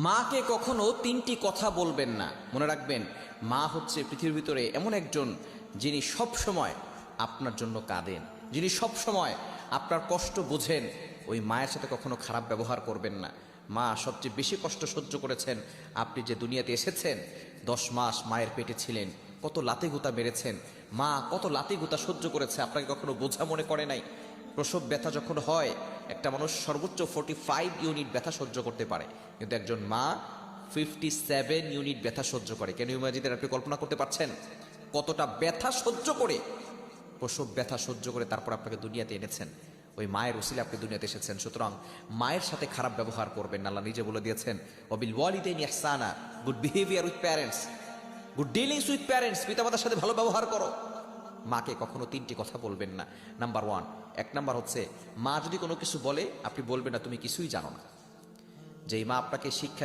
মাকে কখনো তিনটি কথা বলবেন না। মনে রাখবেন, মা হচ্ছে পৃথিবীর ভিতরে এমন একজন যিনি সব সময় আপনার জন্য কাঁদেন, যিনি সব সময় আপনার কষ্ট বোঝেন। ওই মায়ের সাথে কখনো খারাপ ব্যবহার করবেন না। মা সবচেয়ে বেশি কষ্ট সহ্য করেছেন। আপনি যে দুনিয়াতে এসেছেন, 10 মাস মায়ের পেটে ছিলেন, কত লাতে গুতা মেরেছেন, মা কত লাতে গুতা সহ্য করেছে, আপনাকে কখনো বোঝা মনে করে নাই। প্রসব ব্যথা যখন হয়, একটা মানুষ সর্বোচ্চ 45 ইউনিট ব্যথা সহ্য করতে পারে, কিন্তু একজন মা 57 ইউনিট ব্যথা সহ্য করে। কেন ইমাজিদের, আপনি কল্পনা করতে পারছেন কতটা ব্যথা সহ্য করে, প্রসব ব্যথা সহ্য করে তারপর আপনাকে দুনিয়াতে এনেছেন। ওই মায়ের উসিলে আপনি দুনিয়াতে এসেছেন। সুতরাং মায়ের সাথে খারাপ ব্যবহার করবেন না। আল্লাহ নিজে বলে দিয়েছেন, ওয়াবিল ওয়ালিদাইনি ইহসানা, good behaviour with parents, good dealings with parents, পিতামাতার সাথে ভালো ব্যবহার করো। মাকে কখনো তিনটি কথা বলবেন না। নাম্বার 1, 1 নাম্বার হচ্ছে, মা যদি কোনো কিছু বলে আপনি বলবেন না তুমি কিছুই জানো না। যেই মা আপনাকে শিক্ষা